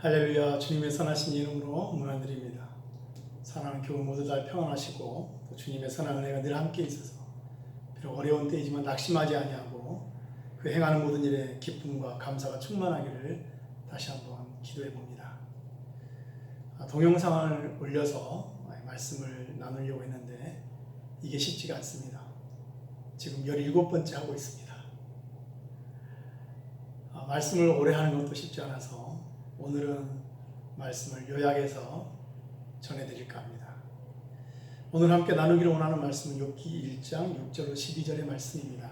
할렐루야. 주님의 선하신 이름으로 문안드립니다. 사랑하는 교우 모두 다 평안하시고 또 주님의 선한 은혜가 늘 함께 있어서 비록 어려운 때이지만 낙심하지 아니하고 그 행하는 모든 일에 기쁨과 감사가 충만하기를 다시 한번 기도해 봅니다. 동영상을 올려서 말씀을 나누려고 했는데 이게 쉽지가 않습니다. 지금 17번째 하고 있습니다. 말씀을 오래 하는 것도 쉽지 않아서 오늘은 말씀을 요약해서 전해드릴까 합니다. 오늘 함께 나누기로 원하는 말씀은 욥기 1장 6절로 12절의 말씀입니다.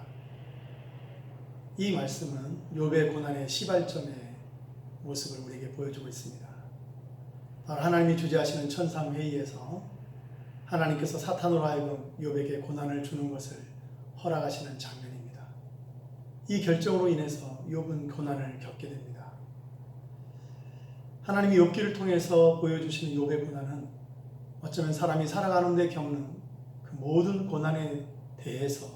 이 말씀은 욥의 고난의 시발점의 모습을 우리에게 보여주고 있습니다. 바로 하나님이 주재하시는 천상회의에서 하나님께서 사탄으로 하여금 욥에게 고난을 주는 것을 허락하시는 장면입니다. 이 결정으로 인해서 욥은 고난을 겪게 됩니다. 하나님이 욥기를 통해서 보여주시는 욥의 고난은 어쩌면 사람이 살아가는 데 겪는 그 모든 고난에 대해서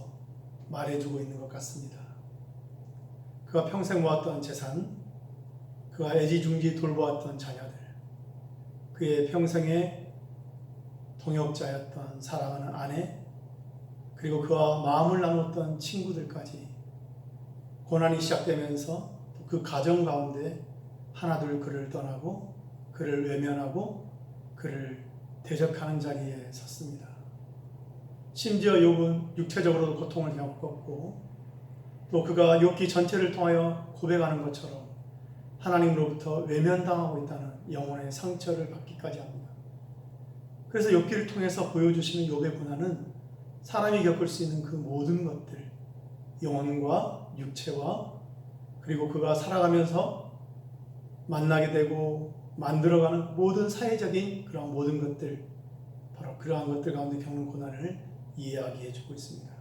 말해주고 있는 것 같습니다. 그가 평생 모았던 재산, 그가 애지중지 돌보았던 자녀들, 그의 평생의 동역자였던 사랑하는 아내, 그리고 그와 마음을 나눴던 친구들까지 고난이 시작되면서 그 가정 가운데 하나둘 그를 떠나고 그를 외면하고 그를 대적하는 자리에 섰습니다. 심지어 욥은 육체적으로도 고통을 겪었고 또 그가 욥기 전체를 통하여 고백하는 것처럼 하나님으로부터 외면당하고 있다는 영혼의 상처를 받기까지 합니다. 그래서 욥기를 통해서 보여주시는 욥의 고난은 사람이 겪을 수 있는 그 모든 것들, 영혼과 육체와 그리고 그가 살아가면서 만나게 되고 만들어가는 모든 사회적인 그런 모든 것들, 바로 그러한 것들 가운데 겪는 고난을 이야기해 주고 있습니다.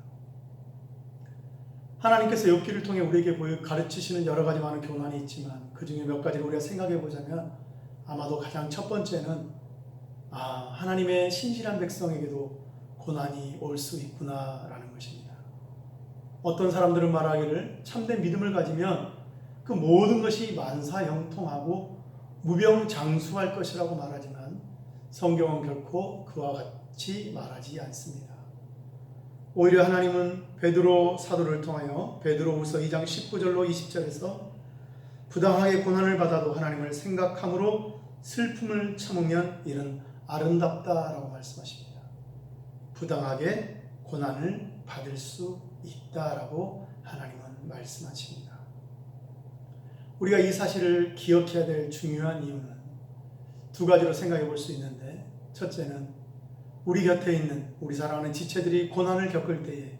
하나님께서 욥기를 통해 우리에게 가르치시는 여러 가지 많은 교훈이 있지만 그 중에 몇 가지를 우리가 생각해 보자면 아마도 가장 첫 번째는 하나님의 신실한 백성에게도 고난이 올 수 있구나라는 것입니다. 어떤 사람들은 말하기를 참된 믿음을 가지면 그 모든 것이 만사형통하고 무병장수할 것이라고 말하지만 성경은 결코 그와 같이 말하지 않습니다. 오히려 하나님은 베드로 사도를 통하여 베드로후서 2장 19절로 20절에서 부당하게 고난을 받아도 하나님을 생각함으로 슬픔을 참으면 이는 아름답다라고 말씀하십니다. 부당하게 고난을 받을 수 있다라고 하나님은 말씀하십니다. 우리가 이 사실을 기억해야 될 중요한 이유는 두 가지로 생각해 볼 수 있는데, 첫째는 우리 곁에 있는 우리 사랑하는 지체들이 고난을 겪을 때에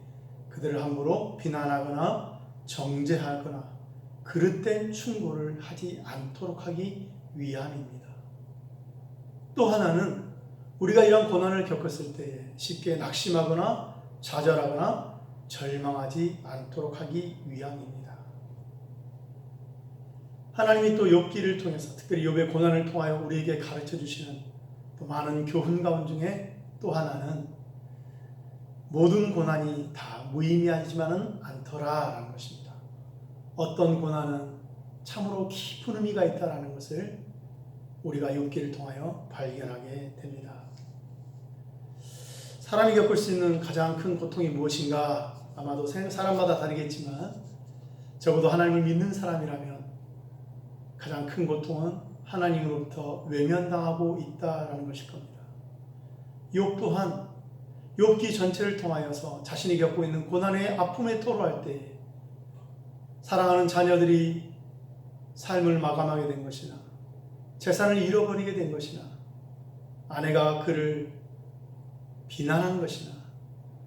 그들을 함부로 비난하거나 정죄하거나 그릇된 충고를 하지 않도록 하기 위함입니다. 또 하나는 우리가 이런 고난을 겪었을 때에 쉽게 낙심하거나 좌절하거나 절망하지 않도록 하기 위함입니다. 하나님이 또 욥기를 통해서 특별히 욥의 고난을 통하여 우리에게 가르쳐 주시는 또 많은 교훈 가운 중에 또 하나는 모든 고난이 다 무의미하지만은 않더라라는 것입니다. 어떤 고난은 참으로 깊은 의미가 있다라는 것을 우리가 욥기를 통하여 발견하게 됩니다. 사람이 겪을 수 있는 가장 큰 고통이 무엇인가? 아마도 사람마다 다르겠지만 적어도 하나님을 믿는 사람이라면 가장 큰 고통은 하나님으로부터 외면당하고 있다라는 것일 겁니다. 욥 또한 욥기 전체를 통하여서 자신이 겪고 있는 고난의 아픔에 토로할 때 사랑하는 자녀들이 삶을 마감하게 된 것이나 재산을 잃어버리게 된 것이나 아내가 그를 비난하는 것이나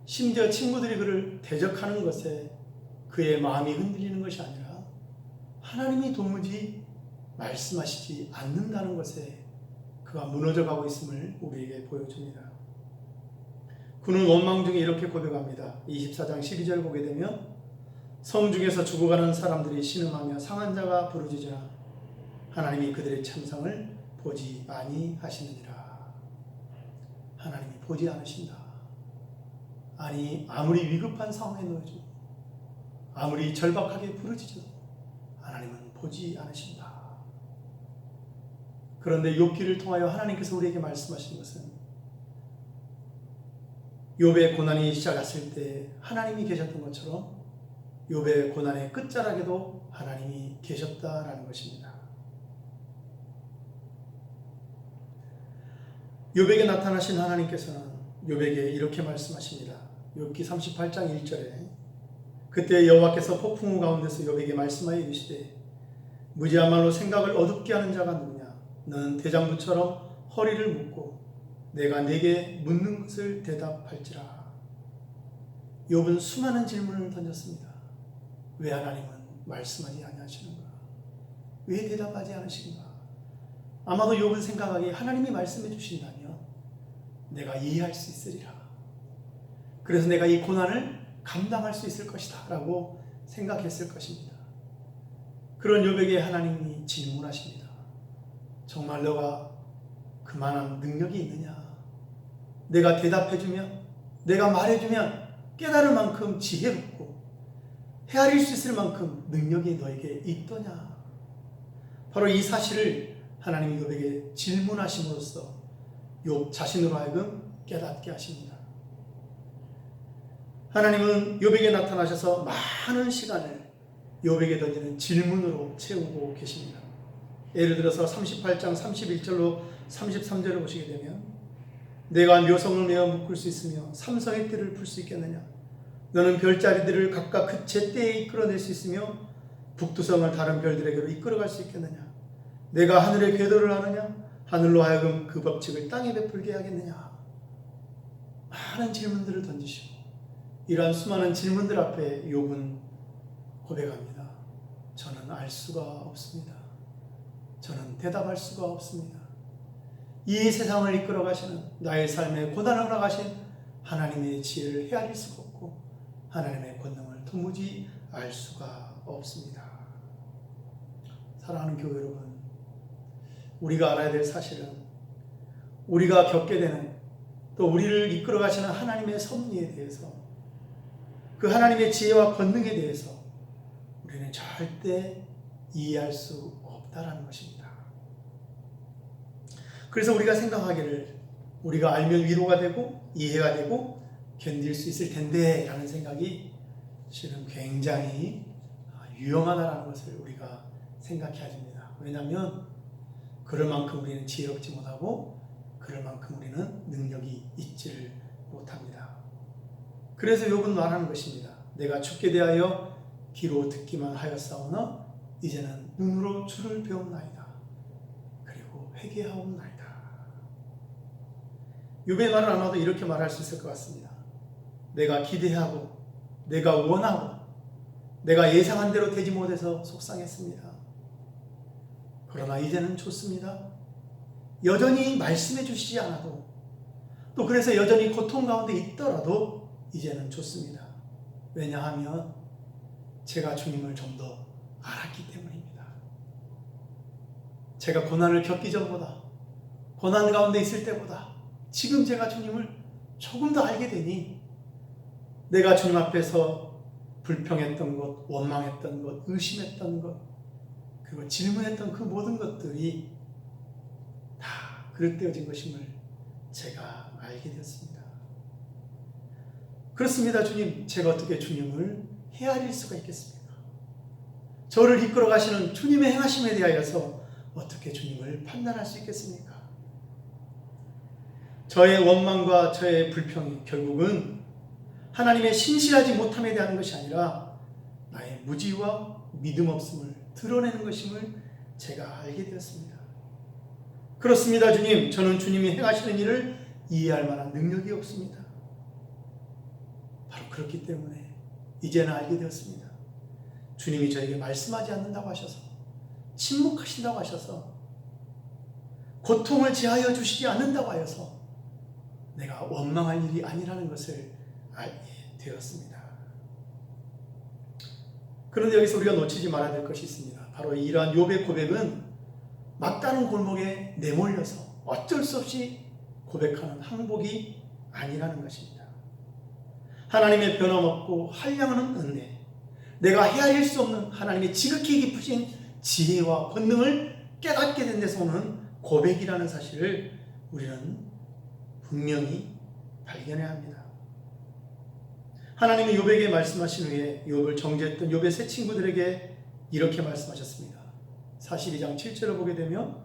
심지어 친구들이 그를 대적하는 것에 그의 마음이 흔들리는 것이 아니라 하나님이 도무지 말씀하시지 않는다는 것에 그가 무너져가고 있음을 우리에게 보여줍니다. 그는 원망 중에 이렇게 고백합니다. 24장 12절 보게 되면 성 중에서 죽어가는 사람들이 신음하며 상한 자가 부르짖으나 하나님이 그들의 참상을 보지 아니하시느니라. 하나님이 보지 않으신다. 아니 아무리 위급한 상황에 놓여지고 아무리 절박하게 부르짖어도 하나님은 보지 않으신다. 그런데 욥기를 통하여 하나님께서 우리에게 말씀하신 것은 욥의 고난이 시작했을 때 하나님이 계셨던 것처럼 욥의 고난의 끝자락에도 하나님이 계셨다라는 것입니다. 욥에게 나타나신 하나님께서는 욥에게 이렇게 말씀하십니다. 욥기 38장 1절에 그때 여호와께서 폭풍우 가운데서 욥에게 말씀하여 이르시되 무지한 말로 생각을 어둡게 하는 자가 누구냐? 너는 대장부처럼 허리를 묶고 내가 네게 묻는 것을 대답할지라. 욥은 수많은 질문을 던졌습니다. 왜 하나님은 말씀하지 아니하시는가? 왜 대답하지 않으신가? 아마도 욥은 생각하기에 하나님이 말씀해 주신다면 내가 이해할 수 있으리라. 그래서 내가 이 고난을 감당할 수 있을 것이다 라고 생각했을 것입니다. 그런 욥에게 하나님이 질문하십니다. 정말 너가 그만한 능력이 있느냐? 내가 대답해주면, 내가 말해주면 깨달을 만큼 지혜롭고 헤아릴 수 있을 만큼 능력이 너에게 있더냐? 바로 이 사실을 하나님이 욥에게 질문하심으로써 욥 자신으로 하여금 깨닫게 하십니다. 하나님은 욥에게 나타나셔서 많은 시간을 욥에게 던지는 질문으로 채우고 계십니다. 예를 들어서 38장 31절로 33절을 보시게 되면 내가 묘성을 내어 묶을 수 있으며 삼성의 띠를 풀 수 있겠느냐? 너는 별자리들을 각각 그 제때에 이끌어낼 수 있으며 북두성을 다른 별들에게로 이끌어갈 수 있겠느냐? 내가 하늘의 궤도를 아느냐? 하늘로 하여금 그 법칙을 땅에 베풀게 하겠느냐? 많은 질문들을 던지시고 이러한 수많은 질문들 앞에 욥은 고백합니다. 저는 알 수가 없습니다. 저는 대답할 수가 없습니다. 이 세상을 이끌어 가시는 나의 삶에 고난을 나가신 하나님의 지혜를 헤아릴 수가 없고 하나님의 권능을 도무지 알 수가 없습니다. 사랑하는 교회 여러분, 우리가 알아야 될 사실은 우리가 겪게 되는 또 우리를 이끌어 가시는 하나님의 섭리에 대해서 그 하나님의 지혜와 권능에 대해서 우리는 절대 이해할 수 없다라는 것입니다. 그래서 우리가 생각하기를 우리가 알면 위로가 되고 이해가 되고 견딜 수 있을 텐데 라는 생각이 실은 굉장히 유용하다는 것을 우리가 생각해야 됩니다. 왜냐하면 그럴 만큼 우리는 지혜롭지 못하고 그럴 만큼 우리는 능력이 있지를 못합니다. 그래서 욥은 말하는 것입니다. 내가 죽게 대하여 귀로 듣기만 하였사오나 이제는 눈으로 주를 배웠나이다. 그리고 회개하옵나이다. 욥의 말은 아마도 이렇게 말할 수 있을 것 같습니다. 내가 기대하고 내가 원하고 내가 예상한 대로 되지 못해서 속상했습니다. 그러나 이제는 좋습니다. 여전히 말씀해 주시지 않아도 또 그래서 여전히 고통 가운데 있더라도 이제는 좋습니다. 왜냐하면 제가 주님을 좀 더 알았기 때문입니다. 제가 고난을 겪기 전보다 고난 가운데 있을 때보다 지금 제가 주님을 조금 더 알게 되니 내가 주님 앞에서 불평했던 것, 원망했던 것, 의심했던 것 그리고 질문했던 그 모든 것들이 다 그릇되어진 것임을 제가 알게 되었습니다. 그렇습니다. 주님, 제가 어떻게 주님을 헤아릴 수가 있겠습니까? 저를 이끌어 가시는 주님의 행하심에 대하여서 어떻게 주님을 판단할 수 있겠습니까? 저의 원망과 저의 불평이 결국은 하나님의 신실하지 못함에 대한 것이 아니라 나의 무지와 믿음 없음을 드러내는 것임을 제가 알게 되었습니다. 그렇습니다. 주님, 저는 주님이 행하시는 일을 이해할 만한 능력이 없습니다. 바로 그렇기 때문에 이제는 알게 되었습니다. 주님이 저에게 말씀하지 않는다고 하셔서 침묵하신다고 하셔서 고통을 제하여 주시지 않는다고 하여서 내가 원망할 일이 아니라는 것을 알게 되었습니다. 그런데 여기서 우리가 놓치지 말아야 될 것이 있습니다. 바로 이러한 욥의 고백은 막다른 골목에 내몰려서 어쩔 수 없이 고백하는 항복이 아니라는 것입니다. 하나님의 변함없고 한량하는 은혜, 내가 헤아릴 수 없는 하나님의 지극히 깊으신 지혜와 권능을 깨닫게 된 데서 오는 고백이라는 사실을 우리는 분명히 발견해야 합니다. 하나님이 욥에게 말씀하신 후에 욥을 정죄했던 욥의 세 친구들에게 이렇게 말씀하셨습니다. 42장 7절을 보게 되면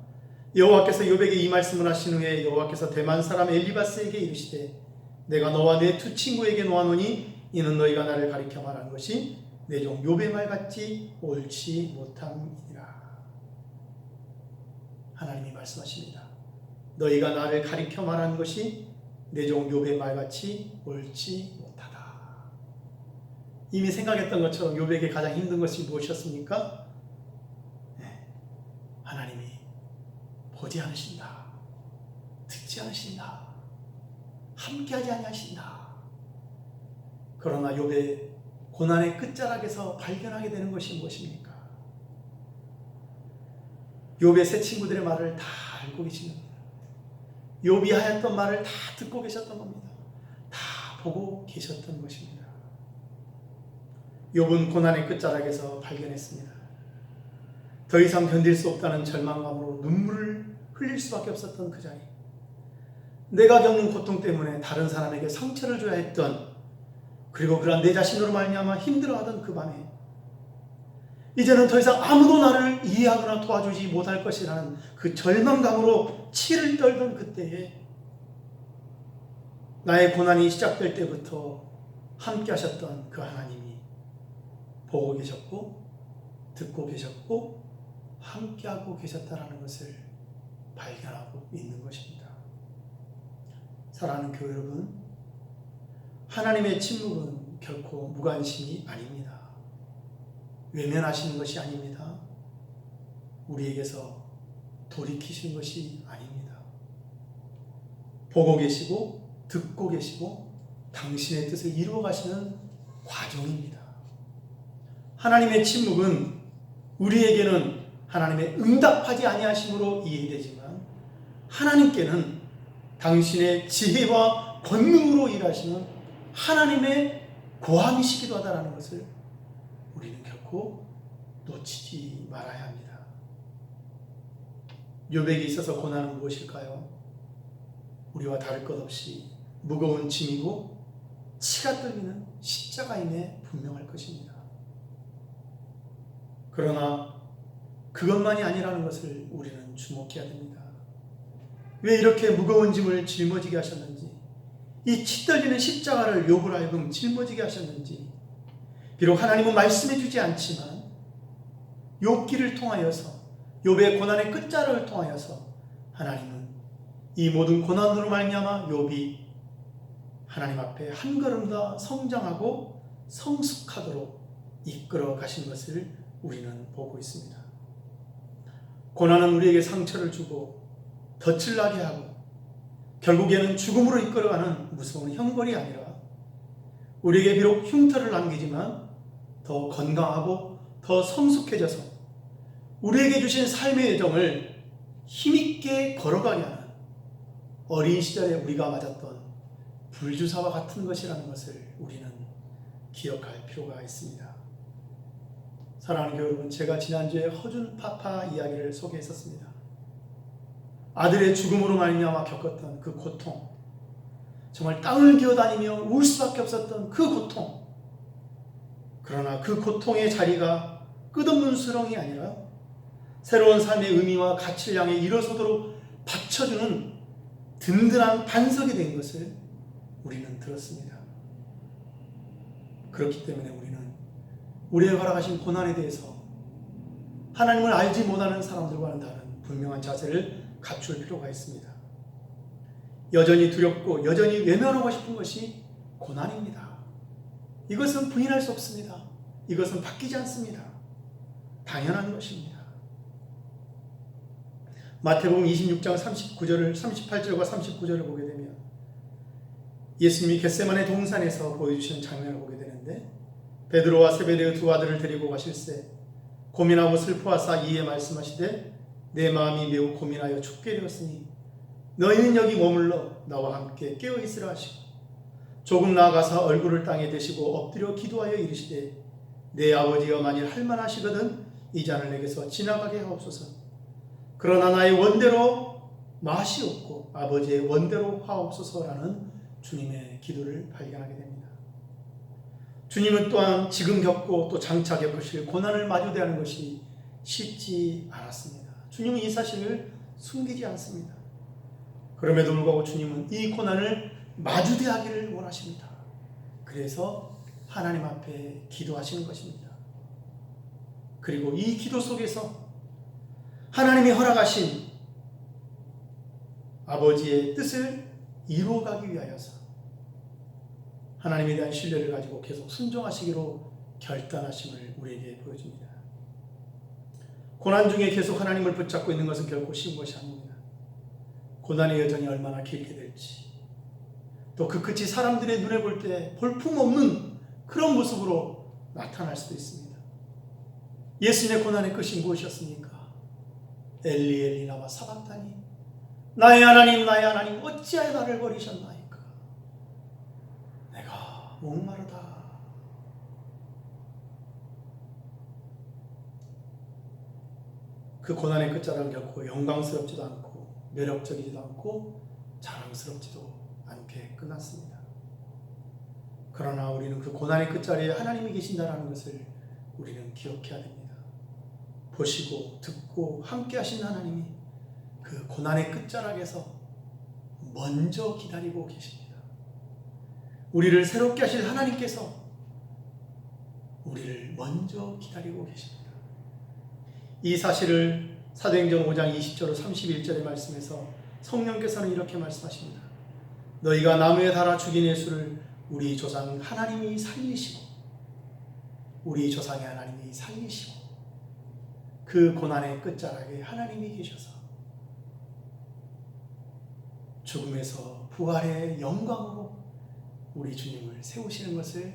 여호와께서 욥에게 이 말씀을 하신 후에 여호와께서 대만 사람 엘리바스에게 이르시되 내가 너와 내 두 친구에게 놓아노니 이는 너희가 나를 가리켜 말한 것이 내 종 욥의 말같이 옳지 못함이니라. 하나님이 말씀하십니다. 너희가 나를 가리켜 말한 것이 내 종 욥의 말같이 옳지 못하다. 이미 생각했던 것처럼 욥에게 가장 힘든 것이 무엇이었습니까? 하나님이 보지 않으신다, 듣지 않으신다, 함께하지 아니하신다. 그러나 욥의 고난의 끝자락에서 발견하게 되는 것이 무엇입니까? 욥의 세 친구들의 말을 다 알고 계시는 겁니다. 욥이 하였던 말을 다 듣고 계셨던 겁니다. 다 보고 계셨던 것입니다. 욥은 고난의 끝자락에서 발견했습니다. 더 이상 견딜 수 없다는 절망감으로 눈물을 흘릴 수밖에 없었던 그 자리, 내가 겪는 고통 때문에 다른 사람에게 상처를 줘야 했던, 그리고 그러한 내 자신으로 말미암아 힘들어하던 그 밤에 이제는 더 이상 아무도 나를 이해하거나 도와주지 못할 것이라는 그 절망감으로 치를 떨던 그때에 나의 고난이 시작될 때부터 함께 하셨던 그 하나님이 보고 계셨고 듣고 계셨고 함께하고 계셨다는 것을 발견하고 있는 것입니다. 사랑하는 교회 여러분, 하나님의 침묵은 결코 무관심이 아닙니다. 외면하시는 것이 아닙니다. 우리에게서 돌이키시는 것이 아닙니다. 보고 계시고 듣고 계시고 당신의 뜻을 이루어 가시는 과정입니다. 하나님의 침묵은 우리에게는 하나님의 응답하지 아니하심으로 이해되지만 하나님께는 당신의 지혜와 권능으로 일하시는 하나님의 고함이시기도 하다는 것을 우리는 결코 놓치지 말아야 합니다. 욥에게 있어서 고난은 무엇일까요? 우리와 다를 것 없이 무거운 짐이고 치가 떨리는 십자가임에 분명할 것입니다. 그러나 그것만이 아니라는 것을 우리는 주목해야 됩니다. 왜 이렇게 무거운 짐을 짊어지게 하셨는지, 이 치 떨리는 십자가를 욥을 하여금 짊어지게 하셨는지, 비록 하나님은 말씀해 주지 않지만 욥기를 통하여서, 욥의 고난의 끝자락을 통하여서 하나님은 이 모든 고난으로 말미암아 욥이 하나님 앞에 한 걸음 더 성장하고 성숙하도록 이끌어 가신 것을 우리는 보고 있습니다. 고난은 우리에게 상처를 주고 덫을 나게 하고 결국에는 죽음으로 이끌어가는 무서운 형벌이 아니라 우리에게 비록 흉터를 남기지만 더 건강하고 더 성숙해져서 우리에게 주신 삶의 여정을 힘있게 걸어가게 하는 어린 시절에 우리가 맞았던 불주사와 같은 것이라는 것을 우리는 기억할 필요가 있습니다. 사랑하는 교회 여러분, 제가 지난주에 허준 파파 이야기를 소개했었습니다. 아들의 죽음으로 말미암아 겪었던 그 고통, 정말 땅을 기어다니며 울 수밖에 없었던 그 고통, 그러나 그 고통의 자리가 끝없는 수렁이 아니라 새로운 삶의 의미와 가치를 향해 일어서도록 받쳐주는 든든한 반석이 된 것을 우리는 들었습니다. 그렇기 때문에 우리는 우리에게 허락하신 고난에 대해서 하나님을 알지 못하는 사람들과는 다른 분명한 자세를 갖출 필요가 있습니다. 여전히 두렵고 여전히 외면하고 싶은 것이 고난입니다. 이것은 부인할 수 없습니다. 이것은 바뀌지 않습니다. 당연한 것입니다. 마태복음 26장 38절과 39절을 보게 되면 예수님이 겟세마네 동산에서 보여주시는 장면을 보게 되는데, 베드로와 세베대의 두 아들을 데리고 가실새 고민하고 슬퍼하사 이에 말씀하시되 내 마음이 매우 고민하여 죽게 되었으니 너희는 여기 머물러 나와 함께 깨어 있으라 하시고 조금 나아가서 얼굴을 땅에 대시고 엎드려 기도하여 이르시되 내 아버지여 만일 할만하시거든 이 잔을 내게서 지나가게 하옵소서. 그러나 나의 원대로 맛이 없고 아버지의 원대로 하옵소서라는 주님의 기도를 발견하게 됩니다. 주님은 또한 지금 겪고 또 장차 겪으실 고난을 마주대하는 것이 쉽지 않았습니다. 주님은 이 사실을 숨기지 않습니다. 그럼에도 불구하고 주님은 이 고난을 마주대하기를 원하십니다. 그래서 하나님 앞에 기도하시는 것입니다. 그리고 이 기도 속에서 하나님이 허락하신 아버지의 뜻을 이루어가기 위하여서 하나님에 대한 신뢰를 가지고 계속 순종하시기로 결단하심을 우리에게 보여줍니다. 고난 중에 계속 하나님을 붙잡고 있는 것은 결코 쉬운 것이 아닙니다. 고난의 여정이 얼마나 길게 될지, 또 그 끝이 사람들의 눈에 볼 때 볼품없는 그런 모습으로 나타날 수도 있습니다. 예수님의 고난의 끝이 무엇이었습니까? 엘리 엘리 라마 사박다니, 나의 하나님 나의 하나님 어찌하여 나를 버리셨나이까. 내가 목마르다. 그 고난의 끝자락은 결코 영광스럽지도 않고 매력적이지도 않고 자랑스럽지도 않게 끝났습니다. 그러나 우리는 그 고난의 끝자리에 하나님이 계신다는 것을 우리는 기억해야 됩니다. 보시고 듣고 함께 하신 하나님이 그 고난의 끝자락에서 먼저 기다리고 계십니다. 우리를 새롭게 하실 하나님께서 우리를 먼저 기다리고 계십니다. 이 사실을 사도행전 5장 20절 31절의 말씀에서 성령께서는 이렇게 말씀하십니다. 너희가 나무에 달아 죽인 예수를 우리 조상 하나님이 살리시고, 우리 조상의 하나님이 살리시고, 그 고난의 끝자락에 하나님이 계셔서 죽음에서 부활의 영광으로 우리 주님을 세우시는 것을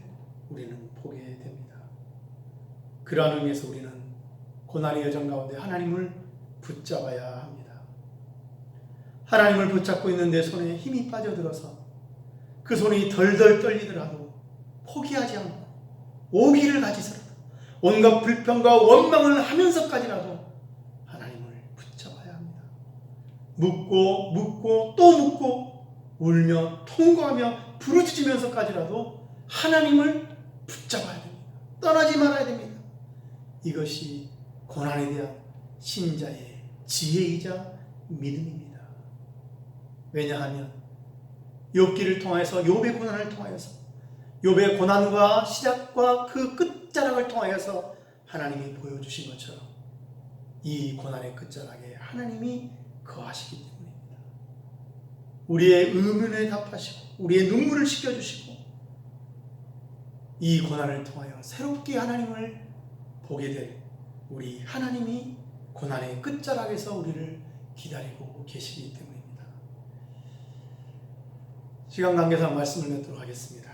우리는 보게 됩니다. 그러한 의미에서 우리는 고난의 여정 가운데 하나님을 붙잡아야 합니다. 하나님을 붙잡고 있는 내 손에 힘이 빠져들어서 그 손이 덜덜 떨리더라도 포기하지 않고 오기를 가지서라도 온갖 불평과 원망을 하면서까지라도 하나님을 붙잡아야 합니다. 묻고 또 묻고 울며 통고하며 부르짖으면서까지라도 하나님을 붙잡아야 됩니다. 떠나지 말아야 됩니다. 이것이 고난에 대한 신자의 지혜이자 믿음입니다. 왜냐하면 욥기를 통하여서, 욥의 고난을 통하여서, 욥의 고난과 시작과 그 끝자락을 통하여서 하나님이 보여주신 것처럼 이 고난의 끝자락에 하나님이 거하시기 때문입니다. 우리의 의문에 답하시고 우리의 눈물을 씻겨주시고 이 고난을 통하여 새롭게 하나님을 보게 될 우리 하나님이 고난의 끝자락에서 우리를 기다리고 계시기 때문입니다. 시간 관계상 말씀을 맺도록 하겠습니다.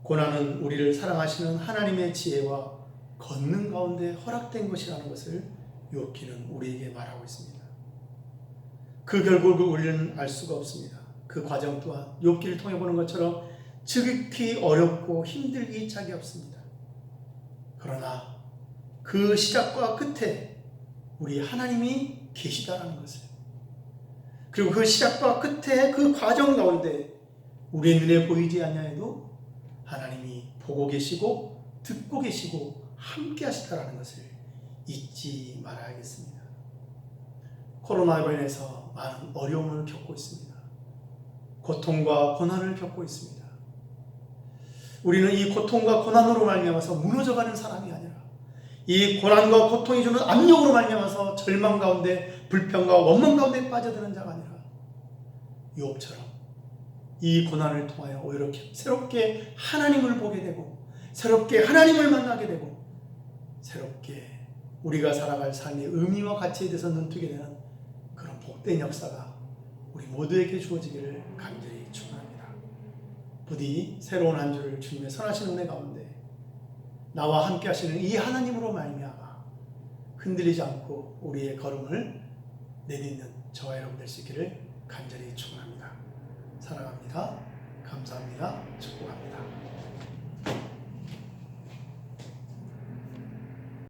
고난은 우리를 사랑하시는 하나님의 지혜와 권능 가운데 허락된 것이라는 것을 욥기는 우리에게 말하고 있습니다. 그 결국을 우리는 알 수가 없습니다. 그 과정 또한 욥기를 통해 보는 것처럼 지극히 어렵고 힘들기 짝이 없습니다. 그러나 그 시작과 끝에 우리 하나님이 계시다라는 것을, 그리고 그 시작과 끝에 그 과정 가운데 우리의 눈에 보이지 아니하여도 하나님이 보고 계시고 듣고 계시고 함께 하시다라는 것을 잊지 말아야겠습니다. 코로나로 인해서 많은 어려움을 겪고 있습니다. 고통과 고난을 겪고 있습니다. 우리는 이 고통과 고난으로 말미암아서 무너져가는 사람이 아니라 이 고난과 고통이 주는 압력으로 말미암아서 절망 가운데 불평과 원망 가운데 빠져드는 자가 아니라 욥처럼 이 고난을 통하여 오히려 새롭게 하나님을 보게 되고 새롭게 하나님을 만나게 되고 새롭게 우리가 살아갈 삶의 의미와 가치에 대해서 눈뜨게 되는 그런 복된 역사가 우리 모두에게 주어지기를 간절히 축원합니다. 부디 새로운 한 주를 주님의 선하신 은혜 가운데 나와 함께 하시는 이 하나님으로 말미암아 흔들리지 않고 우리의 걸음을 내딛는 저와 여러분 될 수 있기를 간절히 축원합니다. 사랑합니다. 감사합니다. 축복합니다.